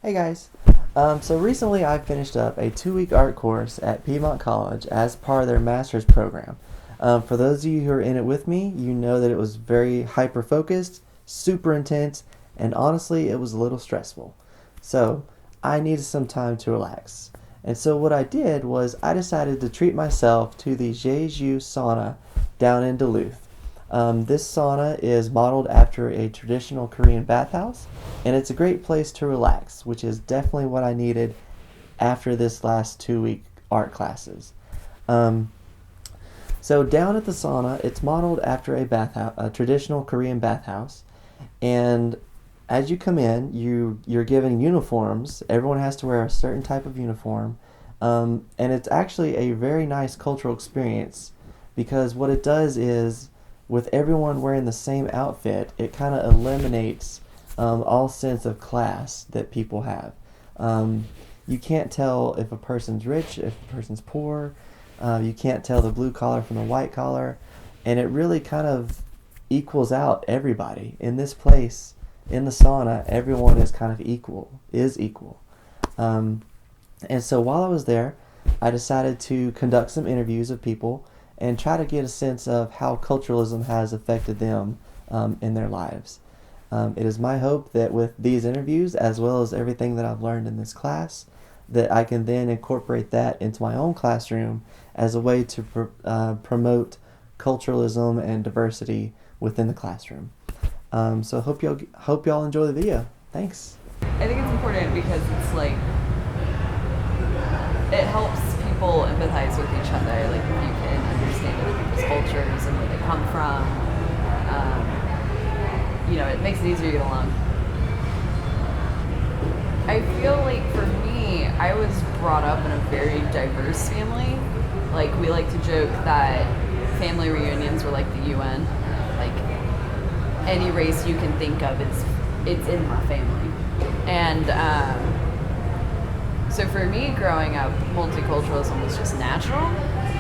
Hey guys. So recently I finished up a 2-week art course at Piedmont College as part of their master's program. For those of you who are in it with me, you know that it was very hyper-focused, super intense, and honestly it was a little stressful. So I needed some time to relax. And so what I did was I decided to treat myself to the Jeju sauna down in Duluth. This sauna is modeled after a traditional Korean bathhouse, and it's a great place to relax, which is definitely what I needed after this last 2-week art classes. Um, so down at the sauna, it's modeled after a traditional Korean bathhouse, and as you come in, you're given uniforms. Everyone has to wear a certain type of uniform, and it's actually a very nice cultural experience because what it does is with everyone wearing the same outfit, it kind of eliminates all sense of class that people have. You can't tell if a person's rich, if a person's poor. You can't tell the blue collar from the white collar. And it really kind of equals out everybody. In this place, in the sauna, everyone is kind of equal. And so while I was there, I decided to conduct some interviews of people and try to get a sense of how culturalism has affected them in their lives. It is my hope that with these interviews, as well as everything that I've learned in this class, that I can then incorporate that into my own classroom as a way to promote culturalism and diversity within the classroom. So hope y'all enjoy the video. Thanks. I think it's important because it's like it helps people empathize with each other. Like if you can understand other people's cultures and where they come from, it makes it easier to get along. I feel like for me, I was brought up in a very diverse family. Like we like to joke that family reunions were like the UN. Like any race you can think of, it's in my family. And so for me, growing up, multiculturalism was just natural.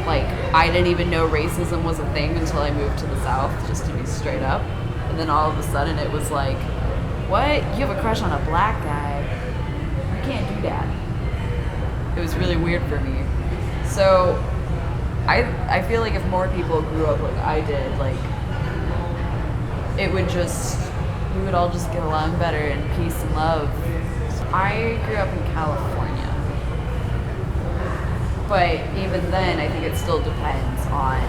Like, I didn't even know racism was a thing until I moved to the South, just to be straight up. And then all of a sudden it was like, what? You have a crush on a black guy? You can't do that. It was really weird for me. So I feel like if more people grew up like I did, like, we would all just get along better in peace and love. I grew up in California. But even then, I think it still depends on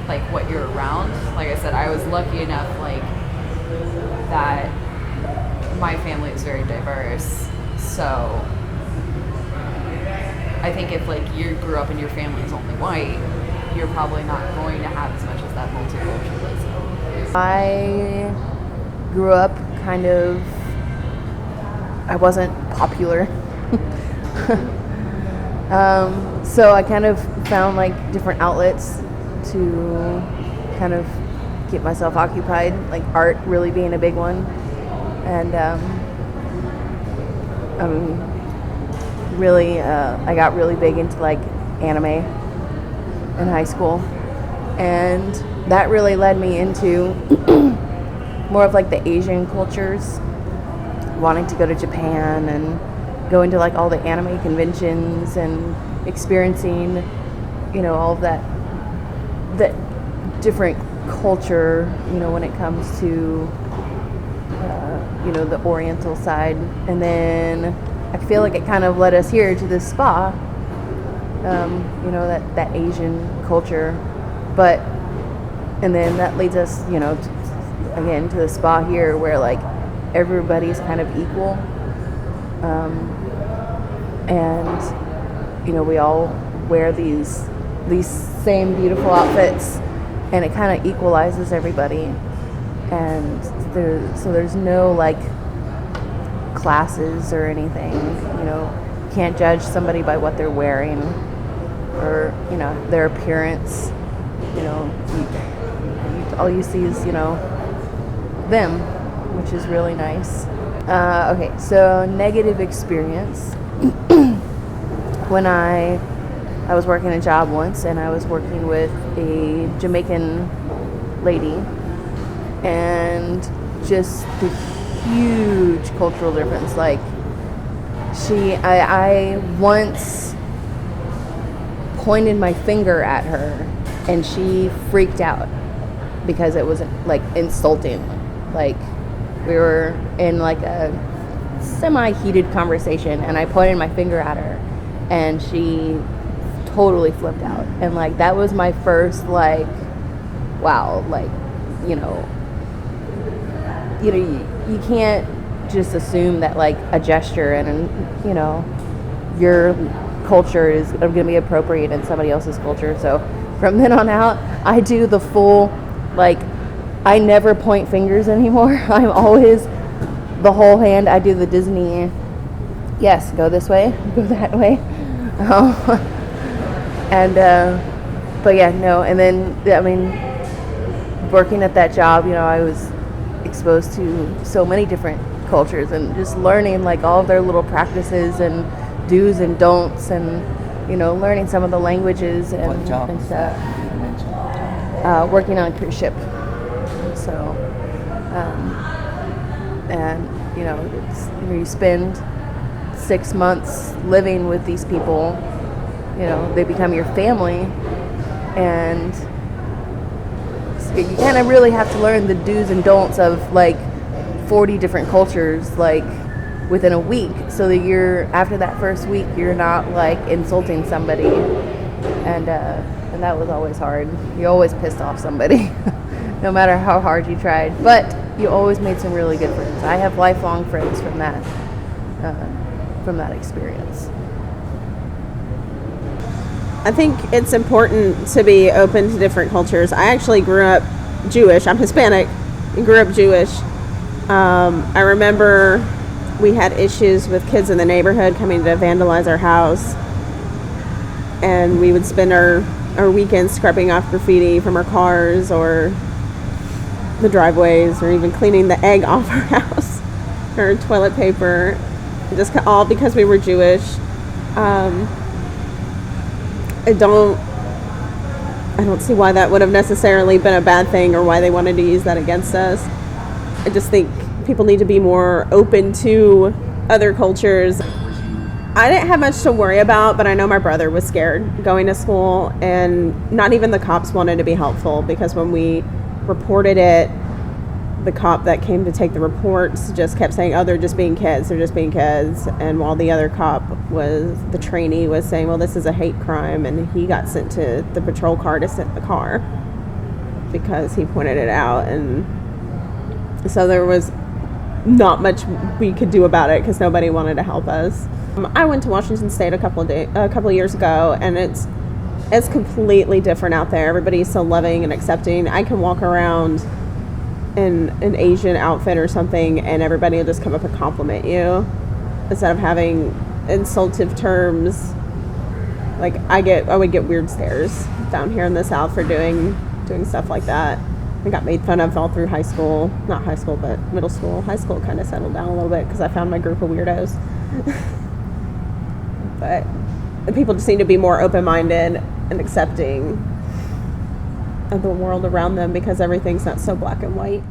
like what you're around. Like I said, I was lucky enough like that my family is very diverse. So I think if like you grew up and your family is only white, you're probably not going to have as much as that multiculturalism. I grew up I wasn't popular. So I kind of found like different outlets to kind of keep myself occupied, like art really being a big one. And I got really big into like anime in high school. And that really led me into more of like the Asian cultures, wanting to go to Japan and go into like all the anime conventions and experiencing, all of that different culture, when it comes to, the Oriental side. And then I feel like it kind of led us here to this spa, that Asian culture. And then that leads us, again to the spa here where like everybody's kind of equal. And we all wear these same beautiful outfits, and it kind of equalizes everybody. And there's no like classes or anything. Can't judge somebody by what they're wearing or their appearance. All you see is them, which is really nice. Okay, so negative experience. When I was working a job once, and I was working with a Jamaican lady, and just the huge cultural difference. Like, I once pointed my finger at her and she freaked out because it was like insulting. Like, we were in like a semi-heated conversation and I pointed my finger at her and she totally flipped out. And like, that was my first like, wow, like, you can't just assume that like a gesture and your culture is going to be appropriate in somebody else's culture. So from then on out, I do the full, like, I never point fingers anymore. I'm always the whole hand. I do the Disney, yes, go this way, go that way. But yeah, no. And then, I mean, working at that job, I was exposed to so many different cultures and just learning like all of their little practices and do's and don'ts, and learning some of the languages and, What job and was stuff. that you mentioned? Working on a cruise ship. So, and it's you spend 6 months living with these people. They become your family, and you kind of really have to learn the do's and don'ts of like 40 different cultures like within a week, so that after that first week you're not like insulting somebody, and that was always hard. You always pissed off somebody no matter how hard you tried, but you always made some really good friends. I have lifelong friends from that experience. I think it's important to be open to different cultures. I actually grew up Jewish. I'm Hispanic and grew up Jewish. I remember we had issues with kids in the neighborhood coming to vandalize our house, and we would spend our weekends scrubbing off graffiti from our cars or the driveways, or even cleaning the egg off our house or toilet paper, just all because we were Jewish. I don't see why that would have necessarily been a bad thing or why they wanted to use that against us. I just think people need to be more open to other cultures. I didn't have much to worry about, but I know my brother was scared going to school, and not even the cops wanted to be helpful, because when we reported it, the cop that came to take the reports just kept saying, oh, they're just being kids. And while the other cop the trainee was saying, well, this is a hate crime, and he got sent to the patrol car to sit in the car because he pointed it out. And so there was not much we could do about it because nobody wanted to help us. I went to Washington State a couple of years ago, and it's completely different out there. Everybody's so loving and accepting. I can walk around in an Asian outfit or something, and everybody will just come up and compliment you instead of having insultive terms. Like, I would get weird stares down here in the South for doing stuff like that. I got made fun of all through high school. Not high school, but middle school. High school kind of settled down a little bit because I found my group of weirdos. But the people just seem to be more open-minded and accepting of the world around them because everything's not so black and white.